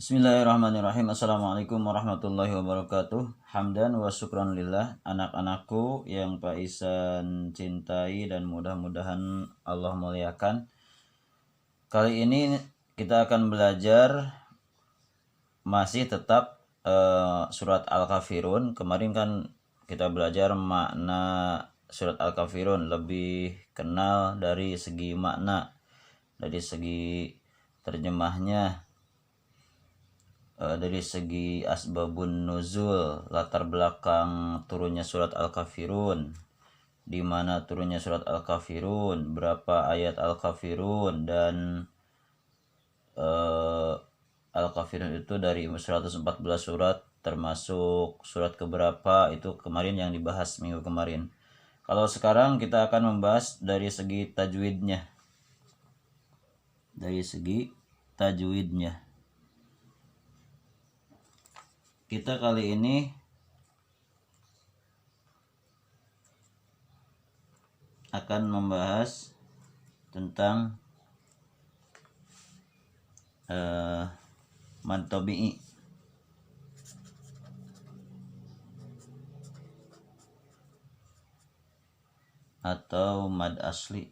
Bismillahirrahmanirrahim. Assalamualaikum warahmatullahi wabarakatuh. Hamdan wa syukran lillah. Anak-anakku yang Pak Isan cintai dan mudah-mudahan Allah muliakan. Kali ini kita akan belajar masih tetap surat Al-Kafirun. Kemarin kan kita belajar makna surat Al-Kafirun, lebih kenal dari segi makna, dari segi terjemahnya, dari segi asbabun nuzul, latar belakang turunnya surat Al-Kafirun, di mana turunnya surat Al-Kafirun, berapa ayat Al-Kafirun, dan Al-Kafirun itu dari 114 surat, termasuk surat keberapa itu kemarin yang dibahas minggu kemarin. Kalau sekarang kita akan membahas dari segi tajwidnya. Kita kali ini akan membahas tentang mad tabi'i atau mad asli.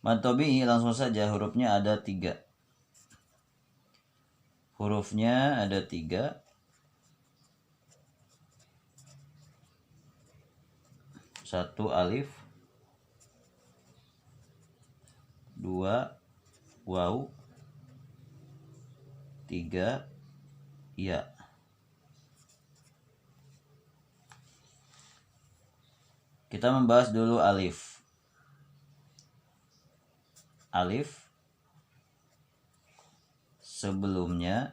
Mad tabi'i langsung saja, hurufnya ada 3. Satu alif, 2 waw, 3 ya. Kita membahas dulu alif. Alif sebelumnya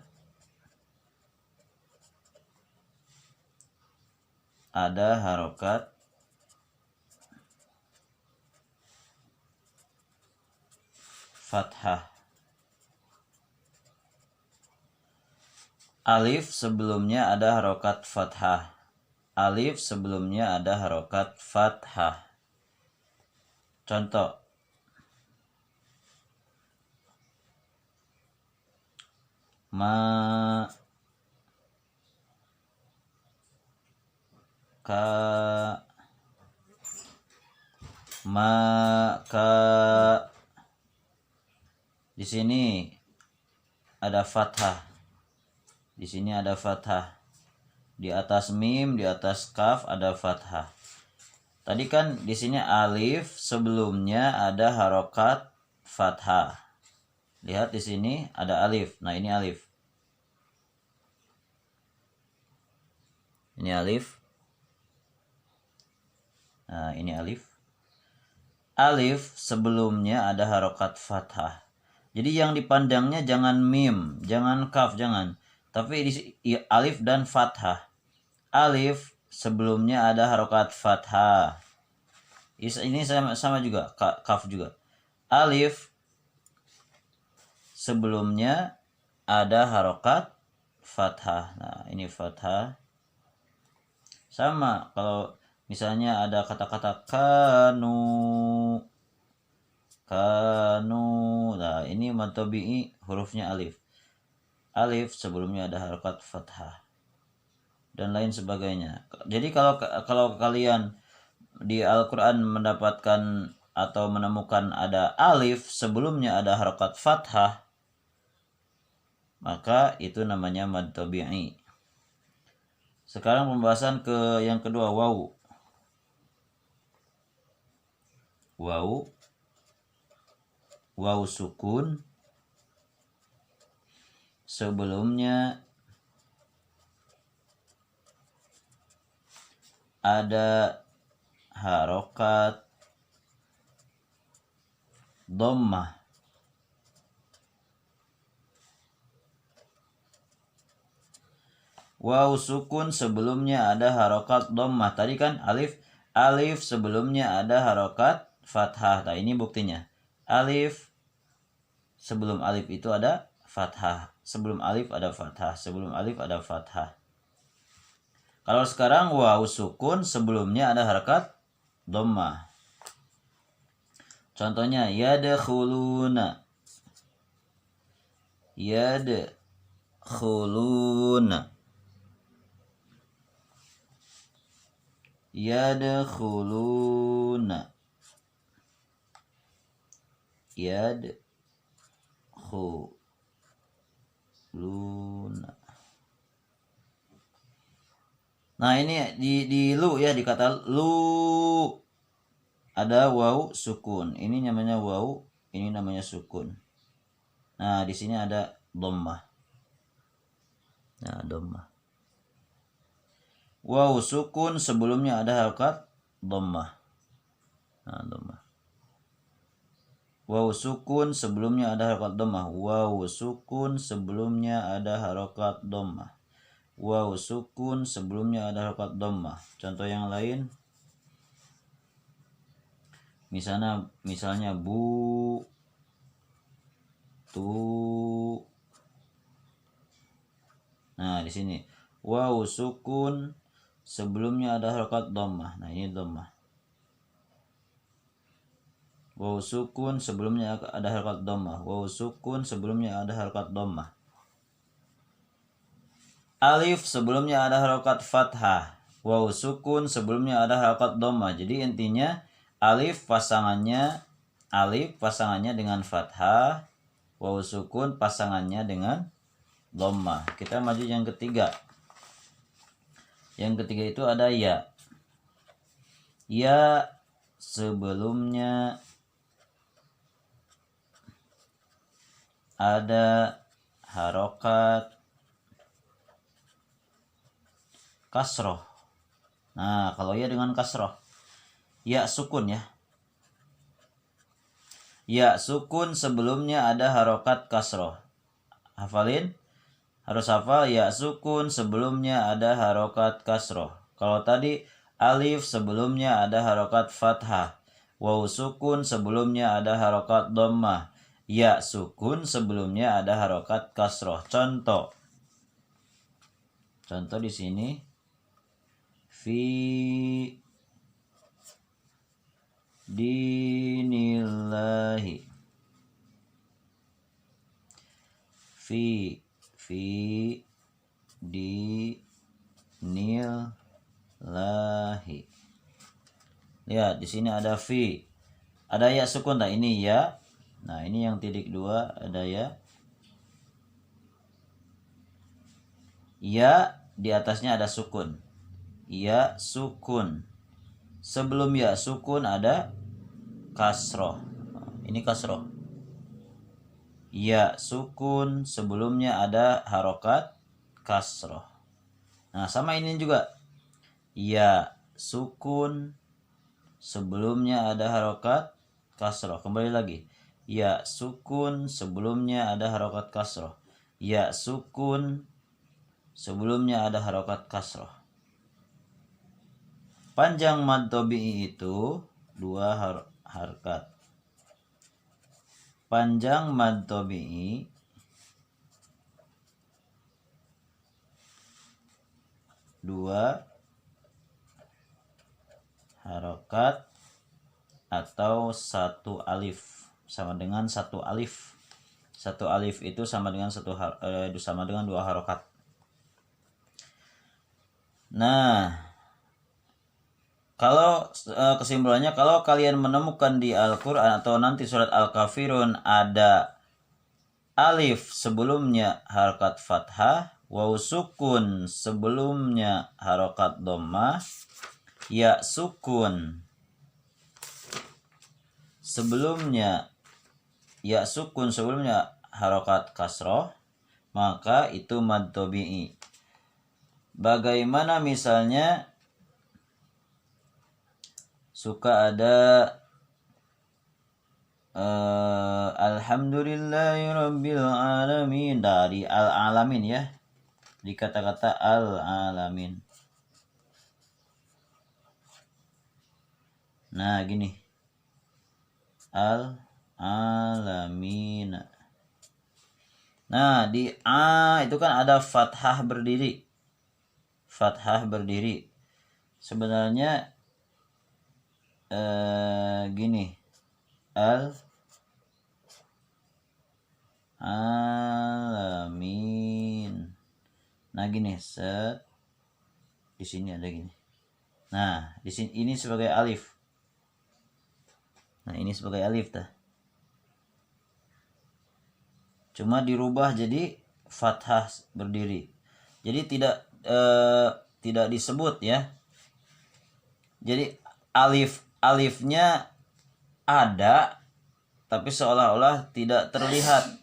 ada harokat fathah. Alif sebelumnya ada harokat fathah. Contoh: ma ka. Di sini ada fathah. Di atas mim, di atas kaf ada fathah. Tadi kan di sini alif sebelumnya ada harokat fathah. Lihat di sini ada alif. Nah, ini alif. Nah, ini alif. Alif sebelumnya ada harokat fathah. Jadi yang dipandangnya jangan mim, jangan kaf, jangan. Tapi di alif dan fathah. Alif sebelumnya ada harokat fathah. Ini sama juga, kaf juga. Alif sebelumnya ada harokat fathah. Nah, ini fathah. Sama kalau misalnya ada kata-kata kanu. Nah, ini mad tabi'i hurufnya alif. Alif sebelumnya ada harokat fathah dan lain sebagainya. Jadi kalau kalian di Al-Quran mendapatkan atau menemukan ada alif sebelumnya ada harokat fathah, maka itu namanya mad tabi'i. Sekarang pembahasan ke yang kedua, waw. Waw sukun sebelumnya ada harokat dhammah. Waw sukun sebelumnya ada harokat dhammah. Tadi kan alif sebelumnya ada harokat fathah. Nah, ini buktinya. Alif sebelum alif itu ada fathah. sebelum alif ada fathah, sebelum alif ada fathah. Kalau sekarang waw sukun sebelumnya ada harakat dhammah. Contohnya yadkhuluna. Yadkhuluna. Yadkhuluna. Yadkhuluna. Nah, ini di lu ya, di kata lu ada waw sukun. Ini namanya waw, ini namanya sukun. Nah, di sini ada dhammah. Nah, dhammah. Waw sukun sebelumnya ada harakat dhammah. Nah, dhammah. Waw sukun sebelumnya ada harakat dhammah. Waw sukun sebelumnya ada harakat dhammah. Waw sukun sebelumnya ada harakat dhammah. Contoh yang lain. Misalnya bu, tu. Nah, di sini waw sukun sebelumnya ada harakat dhammah. Nah, ini dhammah. Waw sukun sebelumnya ada harakat dhammah. Waw sukun sebelumnya ada harakat dhammah. Alif sebelumnya ada harakat fathah. Waw sukun sebelumnya ada harakat dhammah. Jadi intinya alif pasangannya dengan fathah, waw sukun pasangannya dengan dhammah. Kita maju yang ketiga. Yang ketiga itu ada ya. Ya sebelumnya ada harokat kasroh. Nah, kalau ya dengan kasroh, ya sukun ya. Ya sukun sebelumnya ada harokat kasroh. Hafalin, harus hafal ya sukun sebelumnya ada harokat kasroh. Kalau tadi alif sebelumnya ada harokat fathah. Waw sukun sebelumnya ada harokat dhammah. Ya sukun sebelumnya ada harokat kasroh. Contoh di sini. Fi dinillahi. Fi dinillahi. Lihat di sini ada fi. Ada ya sukun tak? Ini ya. Nah, ini yang titik 2 ada ya. Ya di atasnya ada sukun. Ya sukun. Sebelum ya sukun ada kasroh. Ini kasroh. Ya sukun sebelumnya ada harokat kasroh. Nah, sama ini juga. Ya sukun sebelumnya ada harokat kasroh. Kembali lagi. Ya sukun sebelumnya ada harokat kasroh. Ya sukun sebelumnya ada harokat kasroh. Panjang mad tabi'i itu 2 harkat. Panjang mad tabi'i 2 harokat atau 1 alif, sama dengan 1 alif. 1 alif itu sama dengan 2 harokat. Nah, kalau kesimpulannya, kalau kalian menemukan di Al-Quran atau nanti surat Al-Kafirun ada alif sebelumnya harokat fathah, waw sukun sebelumnya harokat dhammah, ya sukun sebelumnya harokat kasroh, maka itu mad tabi'i. Bagaimana misalnya suka ada alhamdulillahirabbil alamin, dari al-alamin ya, di kata-kata al-alamin. Nah, gini. Al-alamin. Nah, di A itu kan ada fathah berdiri. Fathah berdiri. Sebenarnya gini. Alamin. Nah, gini, set. Di sini ada gini. Nah, di sini ini sebagai alif. Nah, ini sebagai alif dah. Cuma dirubah jadi fathah berdiri. Jadi tidak disebut ya. Jadi alifnya ada tapi seolah-olah tidak terlihat.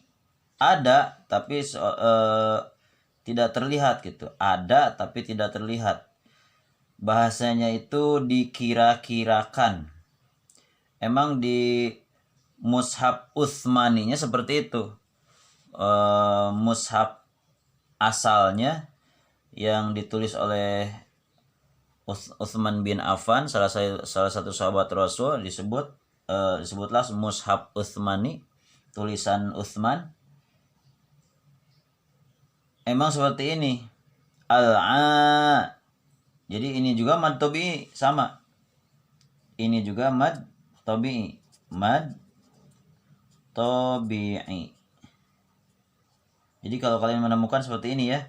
Ada tapi tidak terlihat gitu. Ada tapi tidak terlihat. Bahasanya itu dikira-kirakan. Emang di mushaf Utsmaninya seperti itu. Mushaf asalnya yang ditulis oleh Utsman bin Affan, salah satu sahabat Rasul, disebutlah mushaf Utsmani, tulisan Utsman. Emang seperti ini. Al-a. Jadi ini juga mad tabi'i sama. Ini juga mad tabi'i. Mad tabi'i. Jadi kalau kalian menemukan seperti ini ya,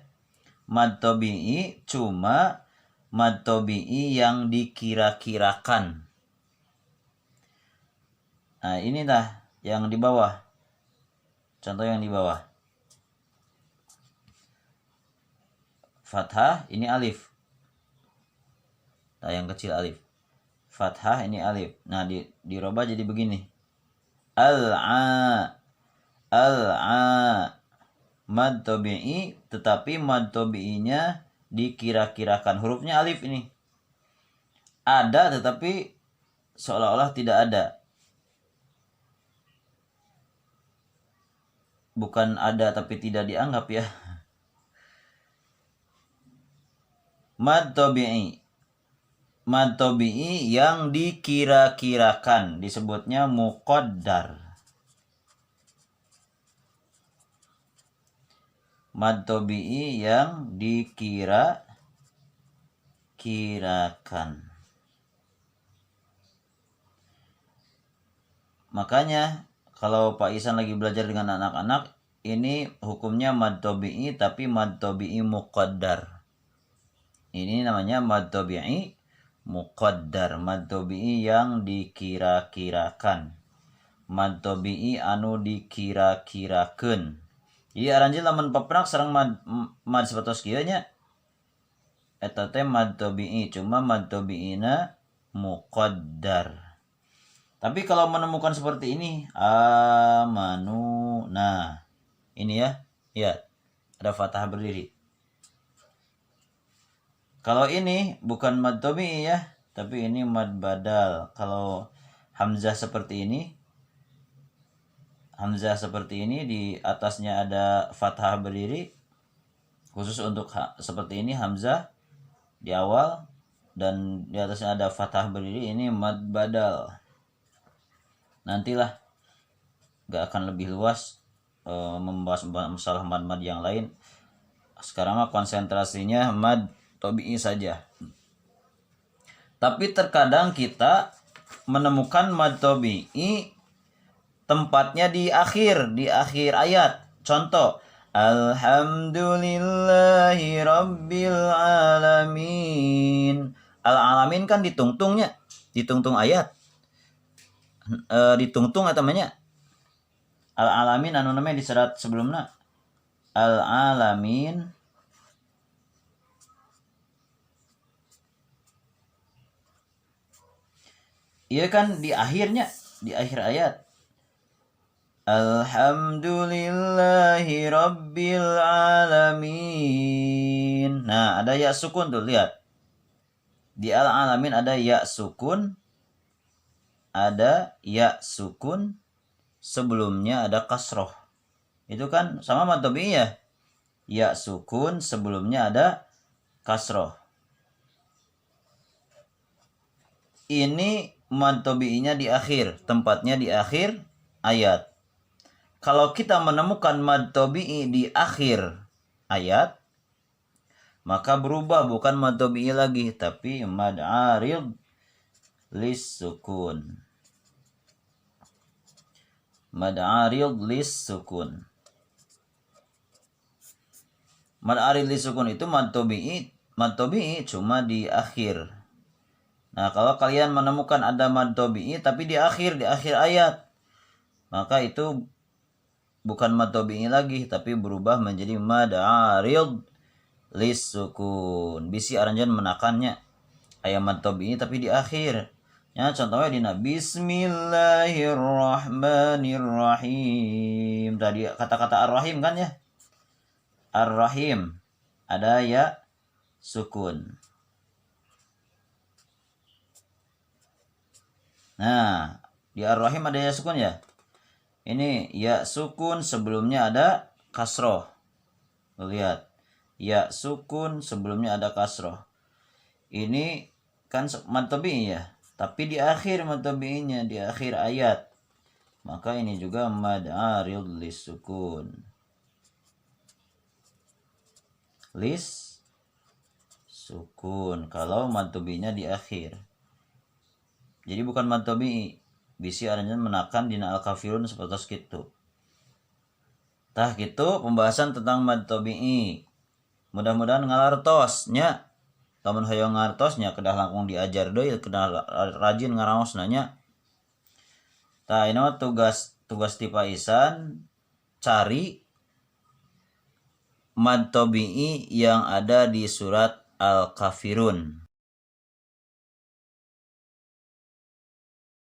mad tabi'i, cuma mad tabi'i yang dikira-kirakan. Nah, inilah yang di bawah. Contoh yang di bawah. Fathah, ini alif. Nah, yang kecil alif. Fathah, ini alif. Nah, dirubah jadi begini. Al-a. Al-a. Mad tabi'i, tetapi mad tabi'inya dikira-kirakan. Hurufnya alif ini. Ada tetapi seolah-olah tidak ada. Bukan ada tapi tidak dianggap ya. Mad tabi'i. Mad tabi'i yang dikira-kirakan disebutnya muqaddar. Mad tabi'i yang dikira-kirakan. Makanya kalau Pak Isan lagi belajar dengan anak-anak, ini hukumnya mad tabi'i tapi mad tabi'i muqaddar. Ini namanya mad tabi'i muqaddar, mad tabi'i yang dikira-kirakan. Mad tabi'i anu dikira-kirakeun. Jadi aranjeun lamun paperak sareng mad sapertos kieu nya eta teh mad tabi'i, cuma mad tabi'ina muqaddar. Tapi kalau menemukan seperti ini, amanu. Nah, ini ya. Ya, ada fathah berdiri. Kalau ini bukan mad tabi'i ya, tapi ini mad badal. Kalau hamzah seperti ini, di atasnya ada fathah berdiri. Khusus untuk seperti ini hamzah di awal dan di atasnya ada fathah berdiri, ini mad badal. Nantilah gak akan lebih luas membahas masalah mad-mad yang lain. Sekarang mah konsentrasinya mad tabi'i saja. Tapi terkadang kita menemukan mad tabi'i tempatnya di akhir ayat. Contoh, alhamdulillahi rabbil alamin. Al-alamin kan ditungtungnya, ditungtung ayat. Ditungtung namanya. Al-alamin anu namanya di serat sebelumnya. Al-alamin. Iya kan di akhirnya, di akhir ayat. Alhamdulillahi rabbil alamin. Nah, ada ya sukun tuh, lihat. Di al-alamin ada ya sukun. Ada ya sukun. Sebelumnya ada kasroh. Itu kan sama mad tabi'i ya. Ya sukun, sebelumnya ada kasroh. Ini mad tabi'inya di akhir, tempatnya di akhir ayat. kalau kita menemukan mad tabi'i di akhir ayat, maka berubah bukan mad tabi'i lagi, tapi mad arid lis sukun. Mad arid lis sukun. Mad arid lis sukun itu mad tabi'i cuma di akhir. Nah, kalau kalian menemukan ada mad tabi'i tapi di akhir ayat, maka itu bukan mad tabi'i lagi, tapi berubah menjadi mad arid lis sukun. Bisi aranjan menakannya ayat mad tabi'i tapi di akhir. Ya, contohnya di Bismillahirrahmanirrahim. Tadi kata-kata ar-rahim kan ya? Ar-rahim ada ya sukun. Nah, di ar-rahim ada ya sukun ya? Ini ya sukun sebelumnya ada kasroh. Lihat, ya sukun sebelumnya ada kasroh. Ini kan mad tabi'i ya, tapi di akhir mad tabi'inya, di akhir ayat. Maka ini juga mad arid lis sukun. Lis sukun kalau mad tabi'inya di akhir. Jadi bukan mad tabi'i. Bisi aranjan menakan dina al-kafirun seperti itu. Tah gitu pembahasan tentang mad tabi'i. Mudah-mudahan ngalartosnya. Lamun hoyong ngartosnya kedah langkung diajar deui, kedah rajin ngaraosna nya. Tah ini mah tugas ti Paisan cari mad tabi'i yang ada di surat Al-Kafirun.